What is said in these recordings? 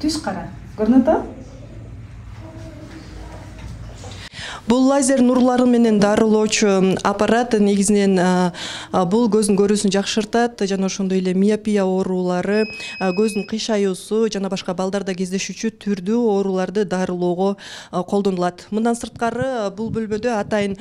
түз кара. Көрүнөт да? Бул лазер нурлары менен дарылоочу аппарат негизинен бул көздүн көрүүсүн жакшыртат жана ошондой эле миопия оорулары, көздүн кыйшаюусу жана башка балдарда кездешүүчү түрдүү ооруларды дарылоого колдонулат. Мындан сырткары бул бөлмөдө атайын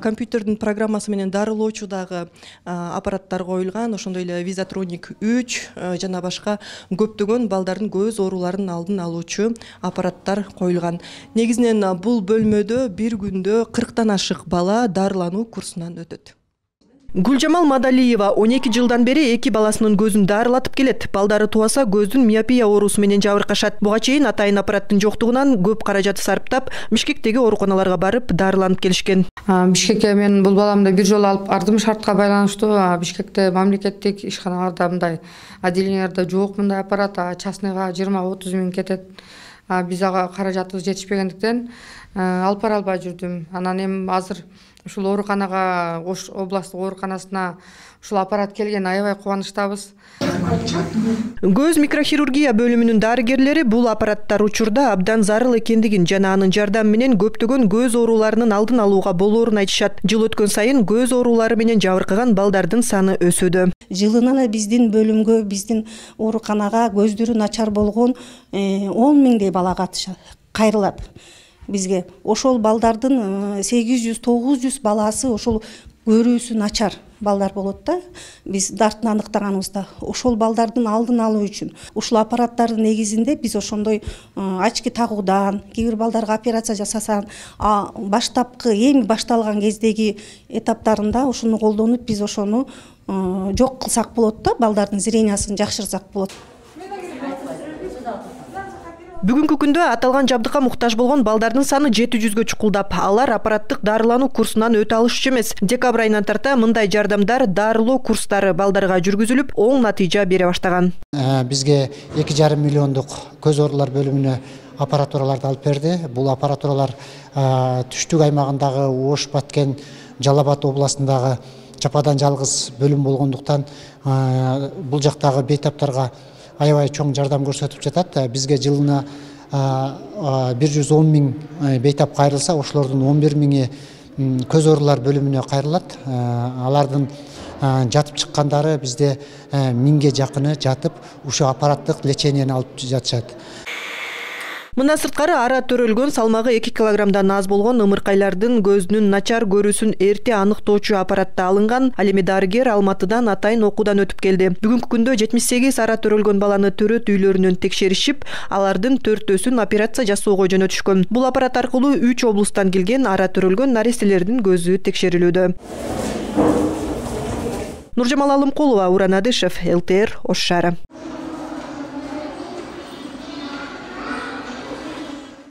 компьютердин программасы менен дарылоочу дагы аппараттар коюлган, ошондой эле Визатроник 3 жана башка көптөгөн балдардын көз ооруларынын алдын алуучу аппараттар коюлган. Негизинен бул бөлмөдө бир күндө 40-тан ашык бала дарылануу курсунан өтөт. Гүлжамал Мадалиева 12 жылдан бери 2 баласынын көзүн дарылатып келет. Балдары туаса көздүн миопия оорусу менен жабыркашат. Буга чейин атайын аппараттын жоктугунан көп каражат сарптап, Бишкектеги ооруканаларга барып дарыланып келишкен. Бишкекке мен бул баламды бир жолу алып бардым, шартка байланыштуу. Бишкекте мамлекеттик ишканаларда мындай отделенияларда жок мындай аппарат, частныйга 20-30 миң кетет. Биз ага каражатыбыз жетишпегендиктен алып бара албай жүрдүм. Анан эми азыр ушул ооруканага, Ош областтык ооруканасына ушул аппарат келген, аябай кубанычтабыз. Көз микрохирургия бөлүмүнүн дарыгерлери бул аппараттар учурда абдан зарыл экендигин жана анын жардамы менен көптөгөн көз ооруларынын алдын алууга болоорун айтышат. Жыл өткөн сайын көз оорулары менен жабыркаган балдардын саны өсүүдө. Жылына биздин бөлүмгө, биздин ооруканага көздөрү начар болгон 10 миңдей бала кайрылат бизге. Ошол балдардын 800-900 баласы ошол көрүүсү начар балдар болот да. Биз дартын аныктаганыбызда ошол балдардын алдын алуу үчүн ушул аппараттардын негизинде биз ошондой очки тагуудан, кээ бир балдарга операция жасасан, баштапкы эми башталган кездеги этаптарында ошону колдонуп биз ошону жок кылсак болот да, балдардын зрениясын жакшыртсак болот. Бүгүнкү күндө аталган жабдыкка муктаж болгон балдардын саны 700гө чукулдап, алар аппараттык дарылануу курсунан өтө алышчу эмес. Декабрь айынан тарта мындай жардамдар, дарылоо курстары балдарга жүргүзүлүп, оң натыйжа бере баштаган. Бизге 2,5 миллиондук көз оорулар бөлүмүнө аппаратураларды алып берди. Бул аппаратуралар түштүк аймагындагы Ош, Баткен, Жалал Абад областындагы жападан жалгыз бөлүм болгондуктан бул жактагы бейтаптарга аябай чоң жардам көрсөтүп жатат. Бизге жылына 110 миң бейтап кайрылса, ошолордун 11 миңи көз оорулар бөлүмүнө кайрылат. Алардын жатып чыккандары бизде 1000ге жакыны жатып, ушу аппараттык леченияны алып жатышат. Мындан сырткары ара төрөлгөн, салмагы 2 килограммдан аз болгон ымыркайлардын көзүнүн начар көрүүсүн эрте аныктоочу аппаратта алынган. Ал эми дарыгер Алматыдан атайын окуудан өтүп келди. Бүгүнкү күндө 78 ара төрөлгөн баланы төрөт үйлөрүнөн текшеришип, алардын 4-төсүн операция жасоого жөнөтүшкөн. Бул аппарат аркылуу 3 облустан келген ара төрөлгөн нареселердин көзү текшерилүүдө. Нуржамал Алымкулова, Уран Адышев, ЛТР, Ош шаары.